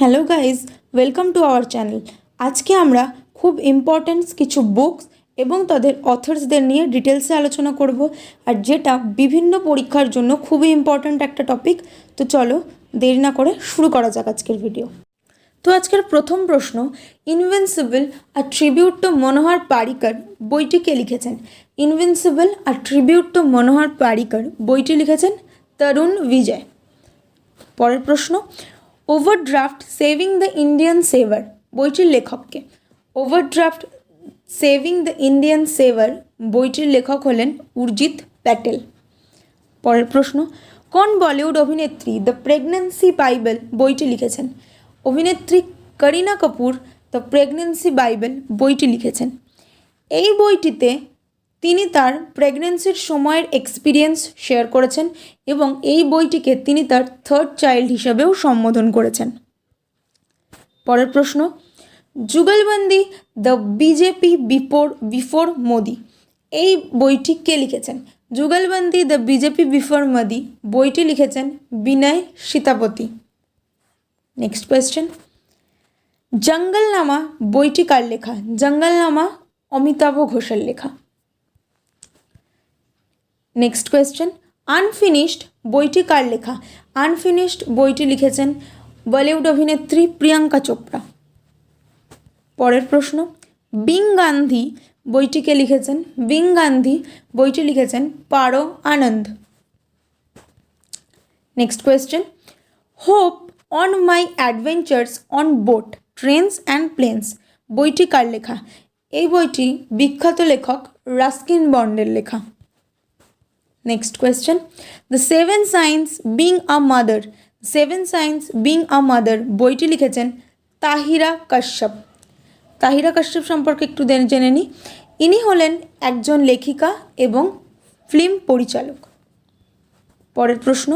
Hello guys, welcome to our channel. আজকে আমরা খুব ইম্পর্ট্যান্ট কিছু বুকস এবং তাদের অথর্সদের নিয়ে ডিটেলসে আলোচনা করব, আর যেটা বিভিন্ন পরীক্ষার জন্য খুবই ইম্পর্ট্যান্ট একটা টপিক। তো চলো দেরি না করে শুরু করা যাক আজকের ভিডিও। তো আজকের প্রথম প্রশ্ন, ইনভিনসিবল আ ট্রিবিউট টু মনোহর পারিকর বইটি কে লিখেছেন? ইনভিনসিবল আ ট্রিবিউট টু মনোহর পারিকর বইটি লিখেছেন তরুণ বিজয়। পরের প্রশ্ন, ওভারড্রাফট সেভিং দ্য ইন্ডিয়ান সেভার বইটির লেখককে? ওভারড্রাফট সেভিং দ্য ইন্ডিয়ান সেভার বইটির লেখক হলেন উর্জিত প্যাটেল। পরের প্রশ্ন, কোন বলিউড অভিনেত্রী দ্য প্রেগন্যান্সি বাইবেল বইটি লিখেছেন? অভিনেত্রী Kareena Kapoor the pregnancy Bible বইটি লিখেছেন। এই বইটিতে তিনি তার প্রেগন্যান্সির সময়ের এক্সপিরিয়েন্স শেয়ার করেছেন এবং এই বইটিকে তিনি তার থার্ড চাইল্ড হিসাবেও সম্বোধন করেছেন। পরের প্রশ্ন, যুগলবন্দি দ্য বিজেপি বিফোর মোদি এই বইটি কে লিখেছেন? যুগলবন্দি দ্য বিজেপি বিফোর মোদি বইটি লিখেছেন বিনয় সীতাপতি। নেক্সট কোয়েশ্চেন, জঙ্গলনামা বইটি কার লেখা? জঙ্গলনামা অমিতাভ ঘোষের লেখা। নেক্সট কোয়েশ্চেন, আনফিনিশড বইটি কার লেখা? আনফিনিশড বইটি লিখেছেন বলিউড অভিনেত্রী প্রিয়াঙ্কা চোপড়া। পরের প্রশ্ন, বিং গান্ধী বইটিকে লিখেছেন? বিং গান্ধী বইটি লিখেছেন Paro Anand. Next question, hop on my adventures on boat trains and planes বইটি কার লেখা? এই বইটি বিখ্যাত লেখক রাস্কিন বন্ডের লেখা। Next question, the seven science being a mother বইটি লিখেছেন তাহিরা কাশ্যপ। তাহিরা কাশ্যপ সম্পর্কে একটু জেনে নিই। ইনি হলেন একজন লেখিকা এবং ফিল্ম পরিচালক। পরের প্রশ্ন,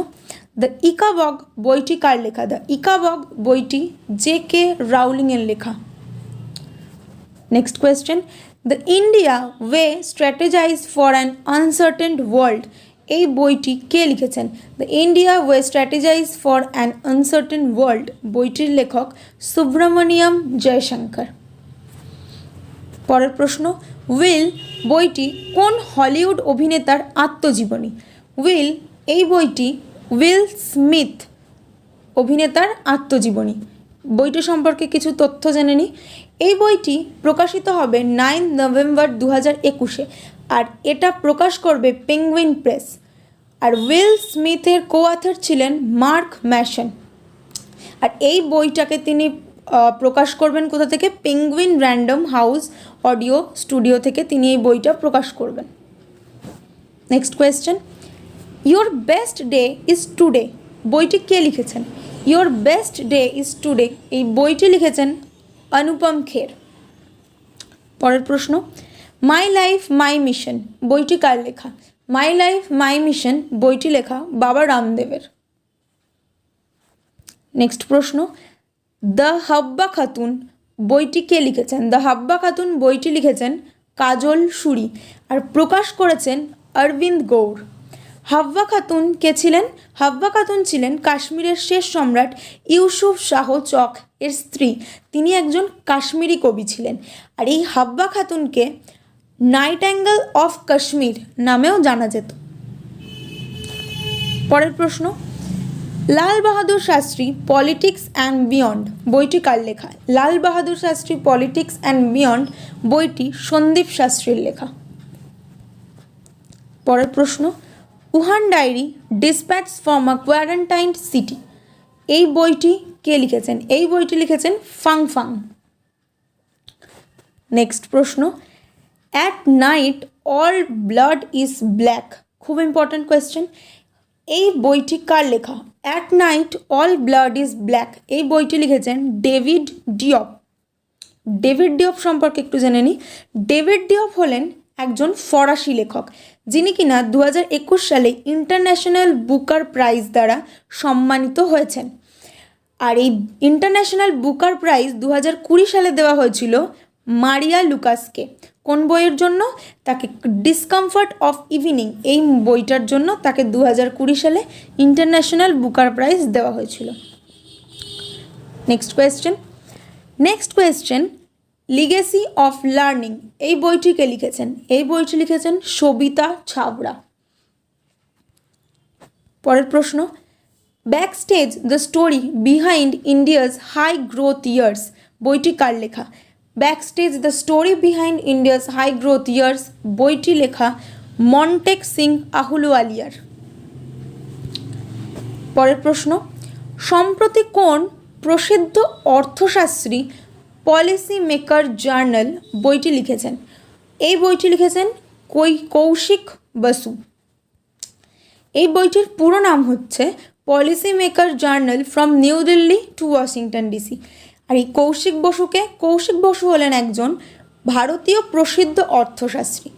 দ্য ইকাবগ বইটি কার লেখা? দ্য ইকাবগ বইটি জে.কে. রাউলিংয়ের লেখা। Next question, the India way strategize for an uncertain world এই বইটি কে লিখেছেন? The India way strategize for an uncertain world বইটির লেখক সুব্রমণিয়াম জয়শঙ্কর। পরের প্রশ্ন, উইল বইটি কোন হলিউড অভিনেতার আত্মজীবনী? উইল এই বইটি উইল স্মিথ অভিনেতার আত্মজীবনী। বইটি সম্পর্কে কিছু তথ্য জেনে নিই। এই বইটি প্রকাশিত হবে 9 নভেম্বর 2021 আর এটা প্রকাশ করবে পেঙ্গুইন প্রেস। আর উইল স্মিথের কো অথর ছিলেন মার্ক ম্যাশন। আর এই বইটাকে তিনি প্রকাশ করবেন কোথা থেকে? Penguin Random House audio studio থেকে তিনি এই বইটা প্রকাশ করবেন। Next question, your best day is today বইটি কে লিখেছেন? Your best day is today এই বইটি লিখেছেন অনুপম খের। পরের প্রশ্ন, মাই লাইফ মাই মিশন বইটি কার লেখা? মাই লাইফ মাই মিশন বইটি লেখা বাবা রামদেবের। নেক্সট প্রশ্ন, দ্য হাব্বা খাতুন বইটি কে লিখেছেন? দ্য হাব্বা খাতুন বইটি লিখেছেন কাজল সুরি আর প্রকাশ করেছেন অরবিন্দ গৌর। হাব্বা খাতুন কে ছিলেন? হাব্বা খাতুন ছিলেন কাশ্মীরের শেষ সম্রাট ইউসুফ শাহ চক এর স্ত্রী। তিনি একজন কাশ্মীরি কবি ছিলেন। আর এই হাব্বা খাতুনকে নাইটিঙ্গেল অফ কাশ্মীর নামেও জানা যেত। পরের প্রশ্ন, Lal Bahadur Shastri politics and beyond বইটি কার লেখা? Lal Bahadur Shastri politics and beyond বইটি সন্দীপ শাস্ত্রীর লেখা। পরের প্রশ্ন, Wuhan diary dispatch from a quarantined city এই বইটি কে লিখেছেন? এই বইটি লিখেছেন ফাং ফাং। নেক্সট প্রশ্ন, at night all blood is black খুব ইম্পর্ট্যান্ট কোয়েশ্চেন। এই বইটি কার লেখা? At night all blood is black এই বইটি লিখেছেন ডেভিড ডিয়প। ডেভিড ডিয়প সম্পর্কে একটু জেনে নিই। ডেভিড ডিয়প হলেন একজন ফরাসি লেখক যিনি কিনা 2021 সালে ইন্টারন্যাশনাল বুকার প্রাইজ দ্বারা সম্মানিত হয়েছেন। আর এই ইন্টারন্যাশনাল বুকার প্রাইজ 2020 সালে দেওয়া হয়েছিল মারিয়া লুকাসকে। কোন বইয়ের জন্য? তাকে ডিসকমফর্ট অফ ইভিনিং এই বইটার জন্য তাকে 2020 সালে ইন্টারন্যাশনাল বুকার প্রাইজ দেওয়া হয়েছিল। Next question legacy of learning এই বইটিকে লিখেছেন, এই বইটি লিখেছেন সবিতা ছাবড়া। পরের প্রশ্ন, backstage the story behind India's high growth years বইটি কার লেখা? Backstage the story behind India's high growth years বইটি লেখা মন্টেক সিং আহুলুওয়ালিয়ার। পরের প্রশ্ন, সম্প্রতি কোন প্রসিদ্ধ অর্থশাস্ত্রী পলিসি মেকার জার্নাল বইটি লিখেছেন? এই বইটি লিখেছেন কৌশিক বসু। এই বইটির পুরো নাম হচ্ছে policy maker journal from New Delhi to Washington DC. আর এই কৌশিক বসু হলেন একজন ভারতীয় প্রসিদ্ধ অর্থশাস্ত্রী,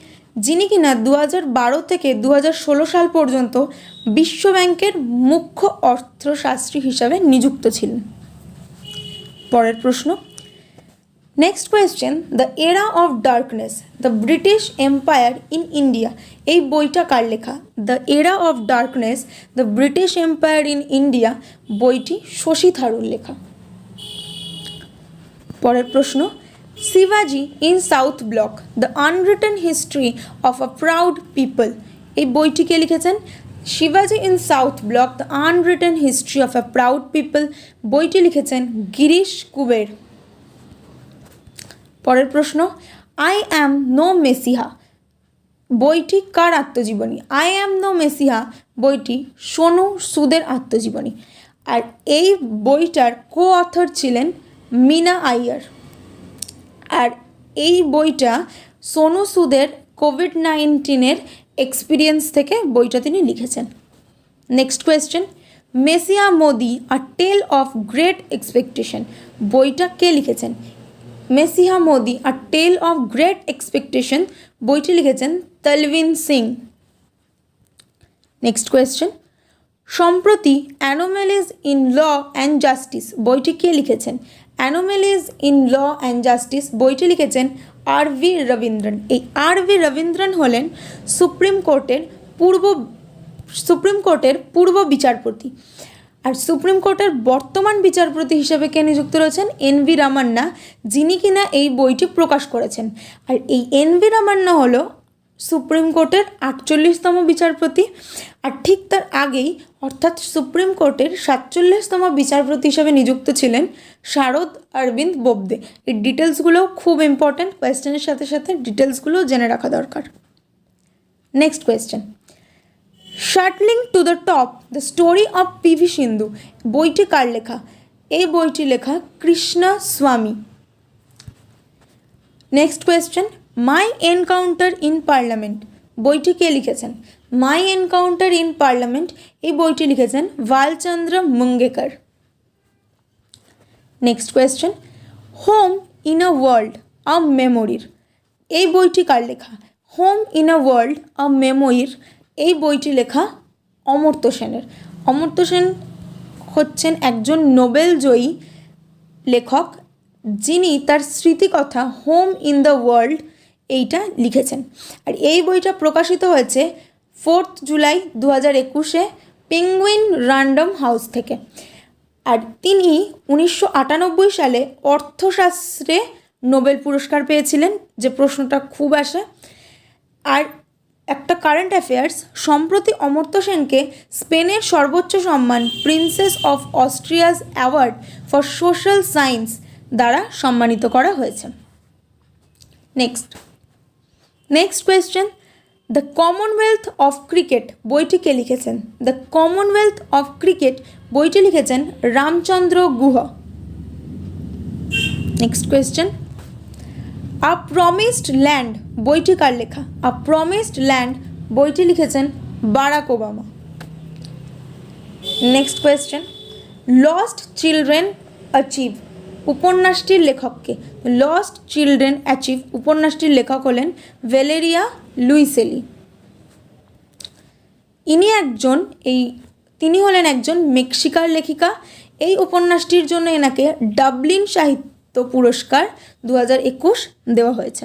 যিনি কিনা 2012 থেকে 2016 সাল পর্যন্ত বিশ্ব ব্যাংকের মুখ্য অর্থশাস্ত্রী হিসাবে নিযুক্ত ছিলেন। পরের প্রশ্ন, নেক্সট কোয়েশ্চেন, দ্য এরা of darkness the British empire in India এই বইটা কার লেখা? দ্য এরা of darkness the British empire in India বইটি শশী থারুর লেখা। পরের প্রশ্ন, শিবাজি in south block the unwritten history of a proud people এই বইটিকে লিখেছেন? শিবাজি in south block the unwritten history of a proud people বইটি লিখেছেন গিরিশ কুবের। পরের প্রশ্ন, আই অ্যাম নো মেসিহা বইটি কার আত্মজীবনী? আই অ্যাম নো মেসিহা বইটি সোনু সুদের আত্মজীবনী। আর এই বইটার কো অথর ছিলেন মিনা আইয়ার। আর এই বইটা সোনু সুদের কোভিড-19 এক্সপিরিয়েন্স থেকে বইটা তিনি লিখেছেন। Next question, messiah Modi a tale of great expectation বইটা কে লিখেছেন? Messiah Modi a tale of great expectation বইটি লিখেছেন তলবিন সিং। নেক্সট কোয়েশ্চেন, সম্প্রতি anomalies in law and justice বইটি কে লিখেছেন? Anomalies in law and justice বইটি লিখেছেন আর.ভি. রবীন্দ্রন। এই আর.ভি. রবীন্দ্রন হলেন সুপ্রিম কোর্টের পূর্ব বিচারপতি। আর সুপ্রিম কোর্টের বর্তমান বিচারপতি হিসেবে কে নিযুক্ত রয়েছেন? এন.ভি. রামান্না, যিনি কিনা এই বইটি প্রকাশ করেছেন। আর এই এন.ভি. রামান্না হলো সুপ্রিম কোর্টের 48তম বিচারপতি। আর ঠিক তার আগেই অর্থাৎ সুপ্রিম কোর্টের 47তম বিচারপতি হিসেবে নিযুক্ত ছিলেন শারদ অরবিন্দ বোবদে। এই ডিটেলসগুলো খুব ইম্পর্ট্যান্ট, কোয়েশ্চেনের সাথে সাথে ডিটেলসগুলো জেনে রাখা দরকার। Next question, shuttling to the top the story of PV. Sindhu বইটি কার লেখা? এই বইটি লেখা Krishna Swamy. Next question, my encounter in parliament বইটি কে লিখেছেন? মাই এনকাউন্টার ইন পার্লামেন্ট এই বইটি লিখেছেন Bhalchandra Mungekar. Next question, home in a world a মেমোরির এই বইটি কার লেখা? Home in a world a মেমোরির এই বইটি লেখা অমর্ত্য সেনের। অমর্ত্য সেন হচ্ছেন একজন নোবেল জয়ী লেখক, যিনি তার স্মৃতিকথা হোম ইন দ্য ওয়ার্ল্ড এইটা লিখেছেন। আর এই বইটা প্রকাশিত হয়েছে 4 জুলাই 2021 পেঙ্গুইন র্যান্ডম হাউস থেকে। আর তিনি 1998 সালে অর্থশাস্ত্রে নোবেল পুরস্কার পেয়েছিলেন, যে প্রশ্নটা খুব আসে। আর একটা কারেন্ট অ্যাফেয়ার্স, সম্প্রতি অমর্ত্য সেনকে স্পেনের সর্বোচ্চ সম্মান princess of Asturias award for social science দ্বারা সম্মানিত করা হয়েছে। Next question, the commonwealth of cricket বইটি কে লিখেছেন? দ্য কমনওয়েলথ অফ ক্রিকেট বইটি লিখেছেন Ramachandra Guha. Next question, a promised land বইটি কার লেখা? আ প্রমিসড ল্যান্ড বইটি লিখেছেন Barack Obama. Next question, lost children archive উপন্যাসটির লেখককে? লস্ট চিলড্রেন অ্যাচিভ উপন্যাসটির লেখক হলেন ভ্যালেরিয়া লুইসেলি। তিনি হলেন একজন মেক্সিকার লেখিকা। এই উপন্যাসটির জন্য এনাকে ডাবলিন সাহিত্য পুরস্কার 2021 দেওয়া হয়েছে।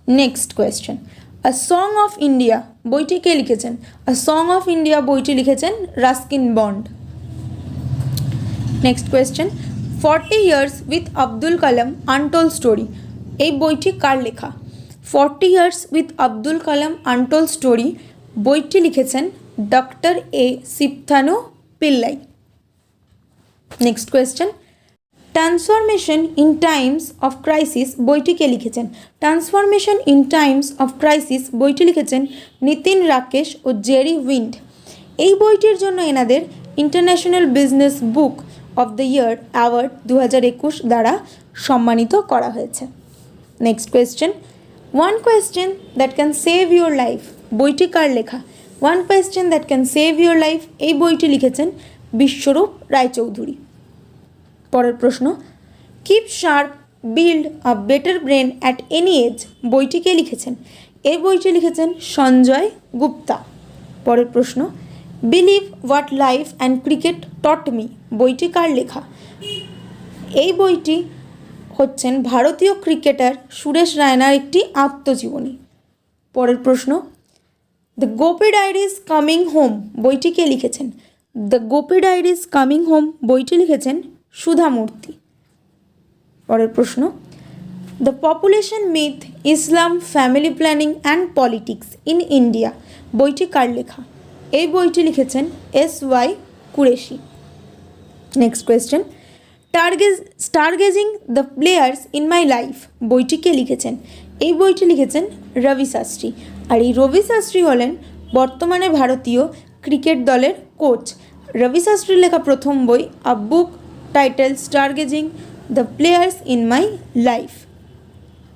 Next question, a song of India বইটি কে লিখেছেন? আ সং অফ ইন্ডিয়া বইটি লিখেছেন Ruskin Bond. Next question 40 years with Abdul Kalam untold story, এই বইটি কার লেখা? 40 years with Abdul Kalam untold story বইটি লিখেছেন doctor A Sivathanu Pillai. Next question transformation in times of crisis বইটি কে লিখেছেন? Transformation in times of crisis বইটি লিখেছেন নিতিন রাকেশ ও জেরি উইন্ড। এই বইটির জন্য এনাদের international business book of the year award 2021 দ্বারা সম্মানিত করা হয়েছে। Next question one question that can save your life বইটি কার লেখা? One question that can save your life এই বইটি লিখেছেন বিশ্বরূপ রায়চৌধুরী। পরের প্রশ্ন keep sharp build a better brain at any age বইটি কে লিখেছেন? এই বইটি লিখেছেন সঞ্জয় গুপ্তা। পরের প্রশ্ন believe what life and cricket taught me বইটি কার লেখা? এই বইটি হচ্ছেন ভারতীয় ক্রিকেটার সুরেশ রায়নার একটি আত্মজীবনী। পরের প্রশ্ন the Gopi diaries coming home বইটি কে লিখেছেন? The Gopi diaries coming home বইটি লিখেছেন সুধা মূর্তি। পরের প্রশ্ন the population myth Islam family planning and politics in India বইটি কার লেখা? এই বইটি লিখেছেন SY Qureshi. Next question stargazing the players in my life বইটি কে লিখেছেন? এই বইটি লিখেছেন রবি শাস্ত্রী। আর এই রবি শাস্ত্রী হলেন বর্তমানে ভারতীয় ক্রিকেট দলের কোচ। রবি শাস্ত্রীর লেখা প্রথম বই a book title stargazing the players in my life.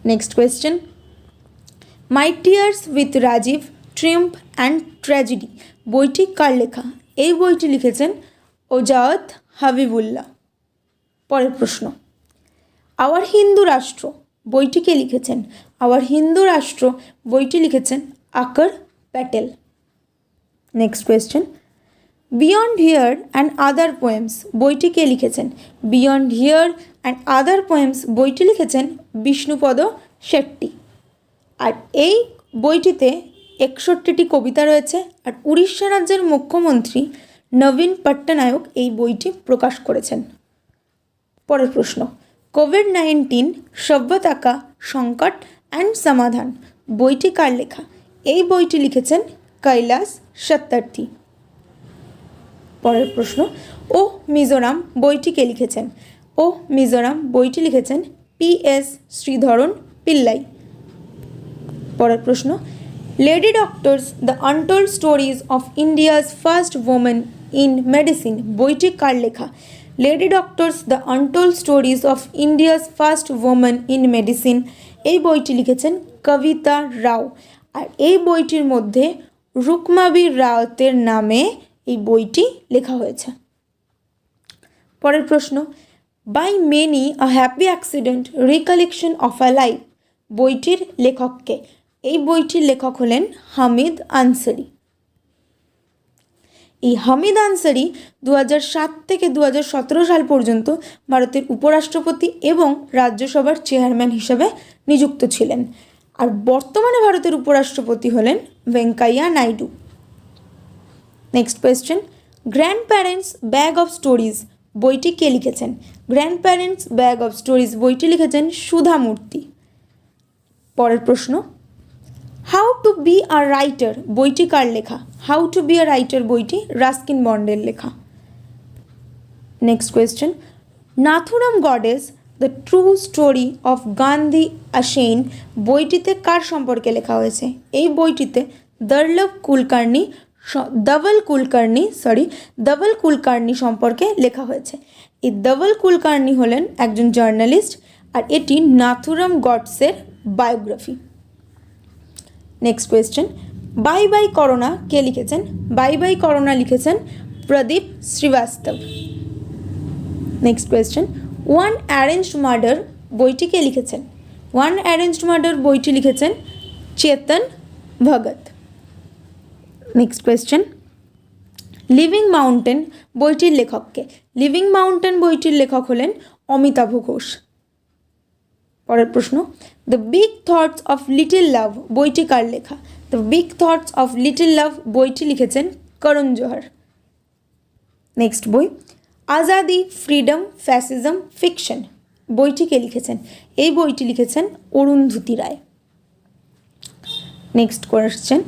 Next question my tears with Rajiv triumph and tragedy বইটি কার লেখা? এই বইটি লিখেছেন ওজাওয়াত হাবিবুল্লাহ। পরের প্রশ্ন আওয়ার হিন্দু রাষ্ট্র বইটি কে লিখেছেন? আওয়ার হিন্দু রাষ্ট্র বইটি লিখেছেন Aakar Patel. Next question beyond here and other poems বইটি কে লিখেছেন? Beyond here and other poems বইটি লিখেছেন বিষ্ণুপদ শেট্টি। আর এই বইটিতে 61টি কবিতা রয়েছে। আর উড়িষ্যা রাজ্যের মুখ্যমন্ত্রী নবীন পট্টনায়ক এই বইটি প্রকাশ করেছেন। পরের প্রশ্ন কোভিড-19 সভ্যতা কা সংকট অ্যান্ড সমাধান বইটি কার লেখা? এই বইটি লিখেছেন কৈলাস সত্যার্থী। পরের প্রশ্ন ও মিজোরাম বইটি কে লিখেছেন? ও মিজোরাম বইটি লিখেছেন PS শ্রীধরন পিল্লাই। পরের প্রশ্ন lady doctors the untold stories of India's first women in medicine বইটি কার লেখা? Lady doctors the untold stories of India's first women in medicine এই বইটি লিখেছেন কবিতা রাও। আর এই বইটির মধ্যে রুকমাবীর রাওতের নামে এই বইটি লেখা হয়েছে। পরের প্রশ্ন by many a happy accident recollection of a life বইটির লেখককে? এই বইটির লেখক হলেন হামিদ আনসারি। এই হামিদ আনসারি 2007 থেকে 2017 সাল পর্যন্ত ভারতের উপরাষ্ট্রপতি এবং রাজ্যসভার চেয়ারম্যান হিসেবে নিযুক্ত ছিলেন। আর বর্তমানে ভারতের উপরাষ্ট্রপতি হলেন Venkaiah Naidu. Next question grandparents bag of stories বইটি কে লিখেছেন? Grandparents bag of stories বইটি লিখেছেন সুধা মূর্তি। পরের প্রশ্ন how to be a writer বইটি কার লেখা? How to be a writer বইটি রাস্কিন বন্ডের লেখা। Next question Nathuram Godse the true story of Gandhi assassin বইটিতে কার সম্পর্কে লেখা হয়েছে? এই বইটিতে ধবল কুলকার্নি সম্পর্কে লেখা হয়েছে। এই ধবল কুলকার্নি হলেন একজন জার্নালিস্ট। আর এটি নাথুরাম গডসের biography. Next question bye bye corona কে লিখেছেন? বাই বাই করোনা লিখেছেন Pradeep Srivastava. Next question one arranged murder বইটি কে লিখেছেন? ওয়ান অ্যারেঞ্জড মার্ডার বইটি লিখেছেন Chetan Bhagat. Next question living mountain বইটির লেখককে? লিভিং মাউন্টেন বইটির লেখক হলেন অমিতাভ ঘোষ। পরের প্রশ্ন the big thoughts of little love বইটি কার লেখা? The big thoughts of little love বইটি লিখেছেন করণ জোহর। নেক্সট বই আজাদি, ফ্রিডম, ফ্যাসিজম, ফিকশন বইটি কে লিখেছেন? এই বইটি লিখেছেন অরুন্ধতী রায়। নেক্সট কোয়েশ্চেন,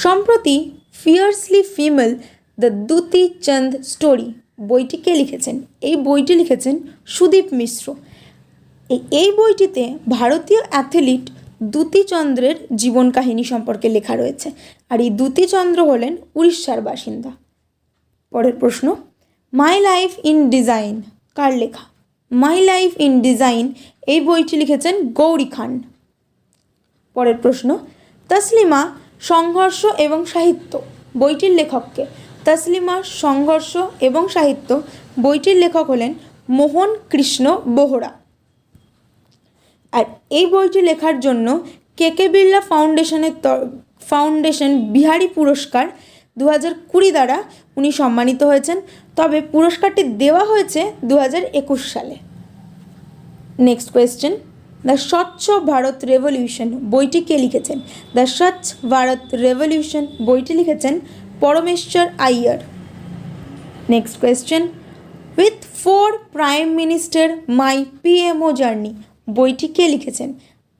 সম্প্রতি ফিয়ার্সলি ফিমেল দ্য দ্যুতি চাঁদ স্টোরি বইটি কে লিখেছেন? এই বইটি লিখেছেন সুদীপ মিশ্র। এই বইটিতে ভারতীয় অ্যাথলিট দ্যুতি চন্দ্রের জীবন কাহিনী সম্পর্কে লেখা রয়েছে, আর এই দ্যুতি চন্দ্র হলেন উড়িষ্যার বাসিন্দা। পরের প্রশ্ন, মাই লাইফ ইন ডিজাইন কার লেখা? মাই লাইফ ইন ডিজাইন এই বইটি লিখেছেন গৌরী খান। পরের প্রশ্ন, তসলিমা সংঘর্ষ এবং সাহিত্য বইটির লেখককে? তসলিমা সংঘর্ষ এবং সাহিত্য বইটির লেখক হলেন মোহন কৃষ্ণ বোহরা। আর এই বইটি লেখার জন্য কে বিড়লা ফাউন্ডেশন বিহারী পুরস্কার 2020 দ্বারা উনি সম্মানিত হয়েছেন, তবে পুরস্কারটি দেওয়া হয়েছে 2021 সালে। নেক্সট কোয়েশ্চেন, দ্য স্বচ্ছ ভারত রেভলিউশন বইটি কে লিখেছেন? দ্য স্বচ্ছ ভারত রেভলিউশন বইটি লিখেছেন পরমেশ্বর Iyer. Next question, with 4 prime minister my PMO journey বইটি কে লিখেছেন?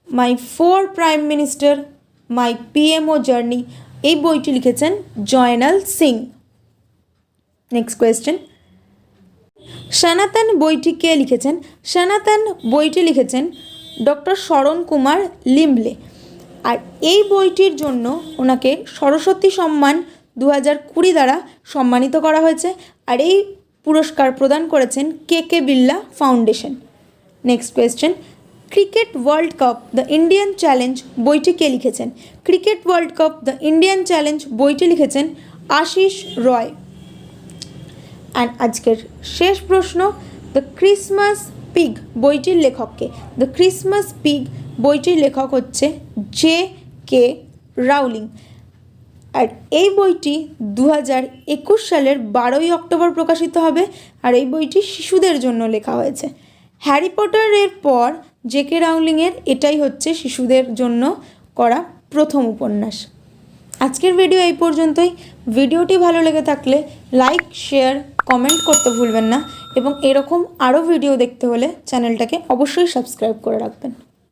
মাই 4 প্রাইম মিনিস্টার মাই পিএমও জার্নি এই বইটি লিখেছেন জয়নাল সিং। নেক্সট কোয়েশ্চেন, সনাতন বইটি কে লিখেছেন? সনাতন বইটি লিখেছেন ডক্টর শরণ কুমার লিম্বলে। আর এই বইটির জন্য ওনাকে সরস্বতী সম্মান 2020 দ্বারা সম্মানিত করা হয়েছে, আর এই পুরস্কার প্রদান করেছেন K Birla foundation. Next question, cricket world cup the Indian challenge বইটি কে লিখেছেন? Cricket world cup the Indian challenge বইটি লিখেছেন আশিস রয়। অ্যান্ড আজকের শেষ প্রশ্ন, দ্য ক্রিসমাস পিগ বইটির লেখককে? দ্য ক্রিসমাস পিগ বইটির লেখক হচ্ছে J.K. রাউলিং। আর এই বইটি 2021 সালের 12ই অক্টোবর প্রকাশিত হবে, আর এই বইটি শিশুদের জন্য লেখা হয়েছে। হ্যারি পটারের পর J.K. রাউলিংয়ের এটাই হচ্ছে শিশুদের জন্য করা প্রথম উপন্যাস। আজকের ভিডিও এই পর্যন্তই। ভিডিওটি ভালো লেগে থাকলে লাইক, শেয়ার, কমেন্ট করতে ভুলবেন না, এবং এরকম আরও ভিডিও দেখতে হলে চ্যানেলটাকে অবশ্যই সাবস্ক্রাইব করে রাখবেন।